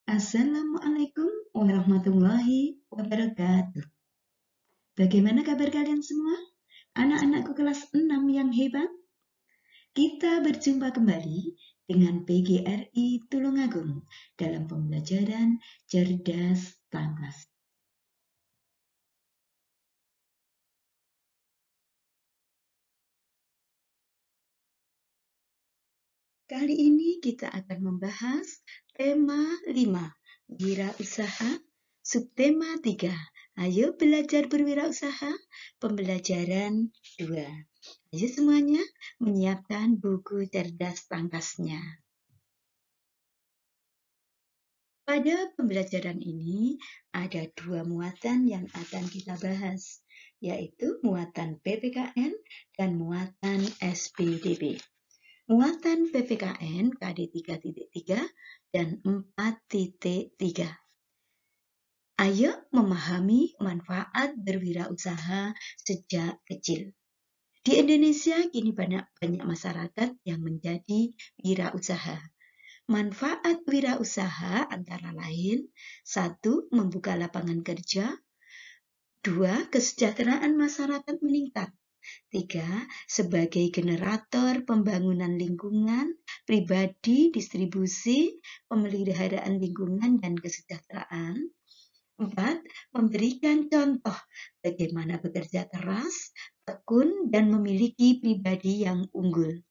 Assalamualaikum warahmatullahi wabarakatuh. Bagaimana kabar kalian semua? Anak-anakku kelas 6 yang hebat. Kita berjumpa kembali dengan PGRI Tulungagung dalam pembelajaran Cerdas Tangkas. Kali ini kita akan membahas tema 5, wirausaha, subtema 3. Ayo belajar berwirausaha, pembelajaran 2. Ayo semuanya menyiapkan buku cerdas tangkasnya. Pada pembelajaran ini ada 2 muatan yang akan kita bahas, yaitu muatan PPKN dan muatan SPDB. Muatan PPKN KD 3.3 dan 4.3. Ayo memahami manfaat berwirausaha sejak kecil. Di Indonesia kini banyak masyarakat yang menjadi wirausaha. Manfaat wirausaha antara lain: 1. Membuka lapangan kerja. 2. Kesejahteraan masyarakat meningkat. 3. Sebagai generator pembangunan lingkungan, pribadi, distribusi, pemeliharaan lingkungan, dan kesejahteraan. 4. Memberikan contoh bagaimana bekerja keras, tekun, dan memiliki pribadi yang unggul.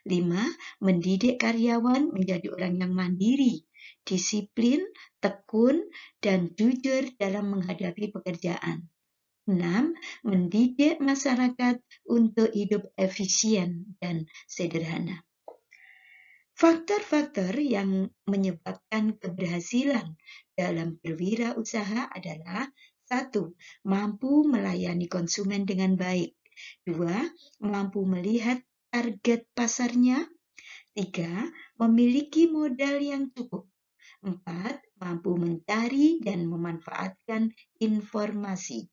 5. Mendidik karyawan menjadi orang yang mandiri, disiplin, tekun, dan jujur dalam menghadapi pekerjaan. 6. Mendidik masyarakat untuk hidup efisien dan sederhana. Faktor-faktor yang menyebabkan keberhasilan dalam berwirausaha adalah: 1. Mampu melayani konsumen dengan baik. 2. Mampu melihat target pasarnya. 3. Memiliki modal yang cukup. 4. Mampu mencari dan memanfaatkan informasi.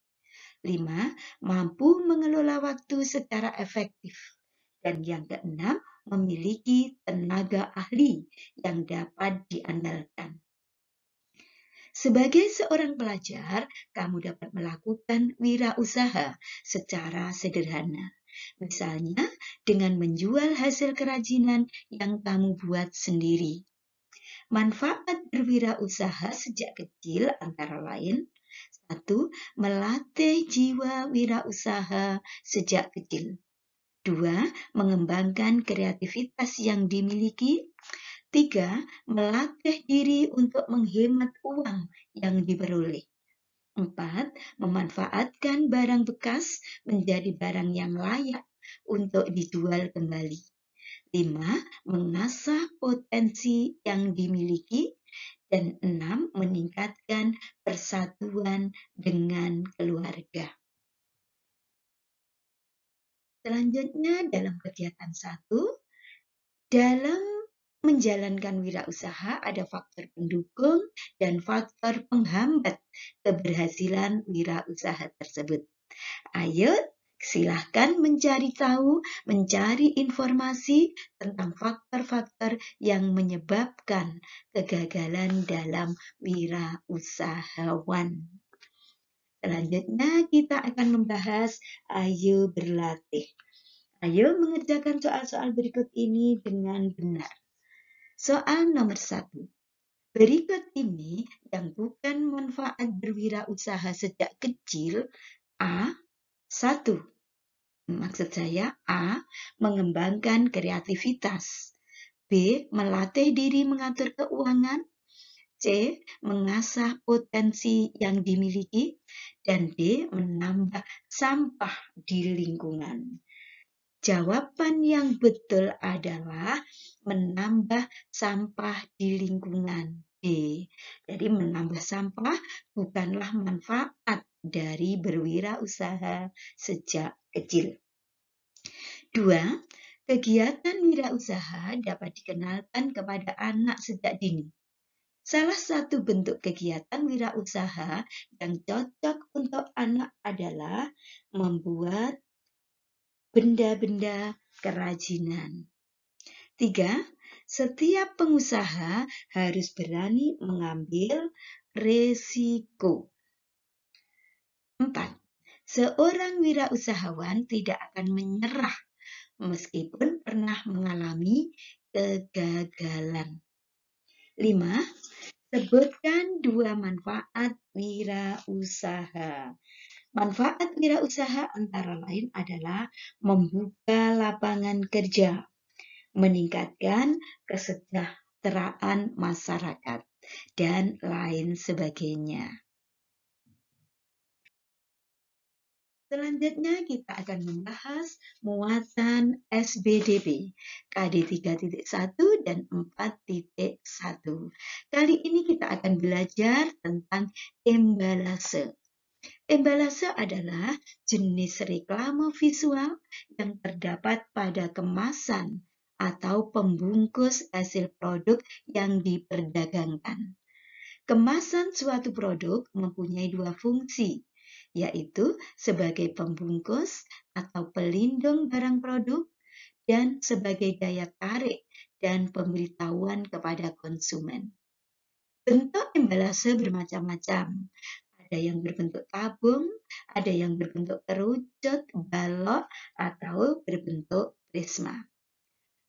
5. Mampu mengelola waktu secara efektif. Dan yang keenam, memiliki tenaga ahli yang dapat diandalkan. Sebagai seorang pelajar, kamu dapat melakukan wirausaha secara sederhana. Misalnya, dengan menjual hasil kerajinan yang kamu buat sendiri. Manfaat berwirausaha sejak kecil antara lain: 1. Melatih jiwa wirausaha sejak kecil. 2. Mengembangkan kreativitas yang dimiliki. 3. Melatih diri untuk menghemat uang yang diperoleh. 4. Memanfaatkan barang bekas menjadi barang yang layak untuk dijual kembali. 5. Mengasah potensi yang dimiliki. Dan 6. Meningkatkan persatuan dengan keluarga. Selanjutnya dalam kegiatan 1, dalam menjalankan wirausaha ada faktor pendukung dan faktor penghambat keberhasilan wirausaha tersebut. Ayo silahkan mencari tahu, mencari informasi tentang faktor-faktor yang menyebabkan kegagalan dalam wirausahawan. Selanjutnya kita akan membahas ayo berlatih. Ayo mengerjakan soal-soal berikut ini dengan benar. Soal nomor 1. Berikut ini yang bukan manfaat berwirausaha sejak kecil. A. 1. Maksud saya A. Mengembangkan kreativitas. B. Melatih diri mengatur keuangan. C. Mengasah potensi yang dimiliki. Dan D. Menambah sampah di lingkungan. Jawaban yang betul adalah menambah sampah di lingkungan. D. Jadi menambah sampah bukanlah manfaat dari berwirausaha sejak kecil. 2. Kegiatan wirausaha dapat dikenalkan kepada anak sejak dini. Salah satu bentuk kegiatan wirausaha yang cocok untuk anak adalah membuat benda-benda kerajinan. 3. Setiap pengusaha harus berani mengambil resiko. 4. Seorang wirausahawan tidak akan menyerah meskipun pernah mengalami kegagalan. 5. Sebutkan 2 manfaat wirausaha. Manfaat wirausaha antara lain adalah membuka lapangan kerja, meningkatkan kesejahteraan masyarakat, dan lain sebagainya. Selanjutnya kita akan membahas muatan SBDP KD 3.1 dan 4.1. Kali ini kita akan belajar tentang embalase. Embalase adalah jenis reklame visual yang terdapat pada kemasan atau pembungkus hasil produk yang diperdagangkan. Kemasan suatu produk mempunyai 2 fungsi, yaitu sebagai pembungkus atau pelindung barang produk dan sebagai daya tarik dan pemberitahuan kepada konsumen. Bentuk embalase bermacam-macam. Ada yang berbentuk tabung, ada yang berbentuk kerucut, balok, atau berbentuk prisma.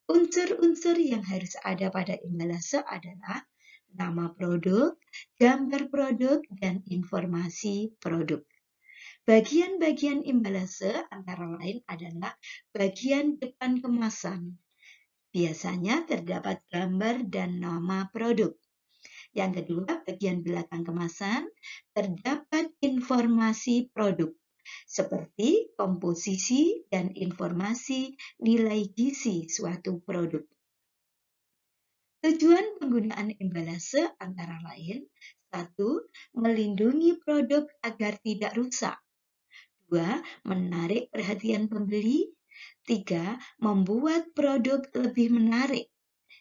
Unsur-unsur yang harus ada pada embalase adalah nama produk, gambar produk, dan informasi produk. Bagian-bagian embalase antara lain adalah bagian depan kemasan. Biasanya terdapat gambar dan nama produk. Yang kedua, bagian belakang kemasan terdapat informasi produk, seperti komposisi dan informasi nilai gizi suatu produk. Tujuan penggunaan embalase antara lain, 1. Melindungi produk agar tidak rusak. 2. Menarik perhatian pembeli. 3. Membuat produk lebih menarik.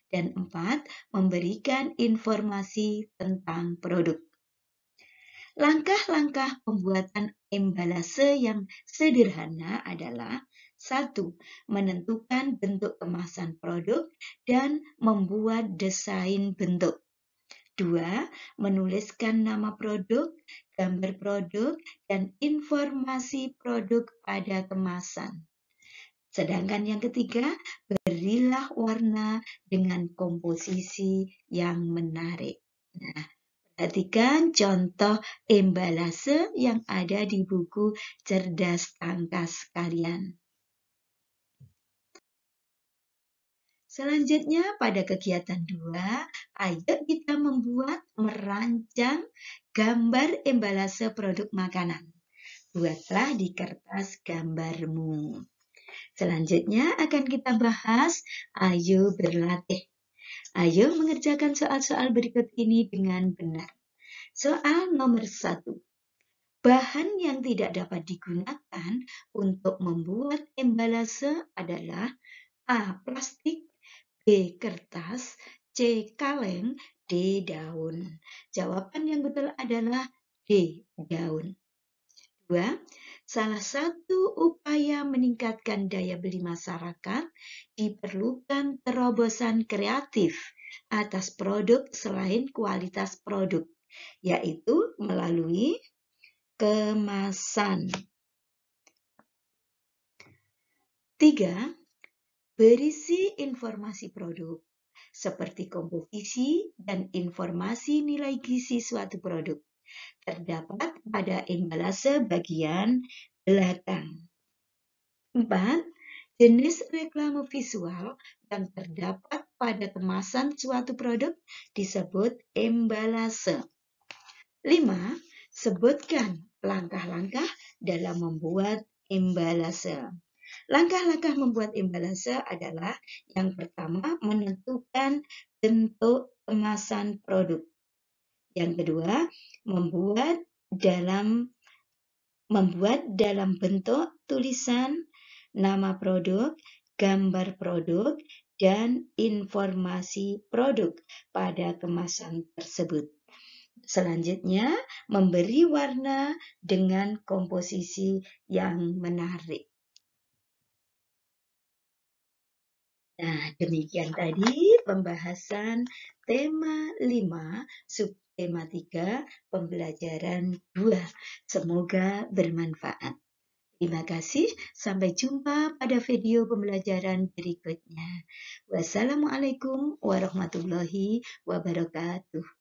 Dan 4. Memberikan informasi tentang produk. Langkah-langkah pembuatan embalase yang sederhana adalah 1. Menentukan bentuk kemasan produk dan membuat desain bentuk. 2. Menuliskan nama produk, gambar produk, dan informasi produk pada kemasan. Sedangkan yang ketiga, berilah warna dengan komposisi yang menarik. Nah, perhatikan contoh embalase yang ada di buku Cerdas Tangkas kalian. Selanjutnya pada kegiatan 2, ayo kita merancang gambar embalase produk makanan. Buatlah di kertas gambarmu. Selanjutnya akan kita bahas, ayo berlatih. Ayo mengerjakan soal-soal berikut ini dengan benar. Soal nomor 1. Bahan yang tidak dapat digunakan untuk membuat embalase adalah A. Plastik, B. Kertas, C. Kaleng, D. Daun. Jawaban yang betul adalah D. Daun. 2. Salah satu upaya meningkatkan daya beli masyarakat diperlukan terobosan kreatif atas produk selain kualitas produk, yaitu melalui kemasan. 3. Berisi informasi produk, seperti komposisi dan informasi nilai gizi suatu produk, terdapat pada embalase bagian belakang. 4. Jenis reklame visual yang terdapat pada kemasan suatu produk disebut embalase. 5. Sebutkan langkah-langkah dalam membuat embalase. Langkah-langkah membuat embalase adalah yang pertama, menentukan bentuk kemasan produk. Yang kedua, membuat dalam bentuk tulisan, nama produk, gambar produk, dan informasi produk pada kemasan tersebut. Selanjutnya, memberi warna dengan komposisi yang menarik. Nah, demikian tadi pembahasan tema 5, subtema 3, pembelajaran 2. Semoga bermanfaat. Terima kasih, sampai jumpa pada video pembelajaran berikutnya. Wassalamualaikum warahmatullahi wabarakatuh.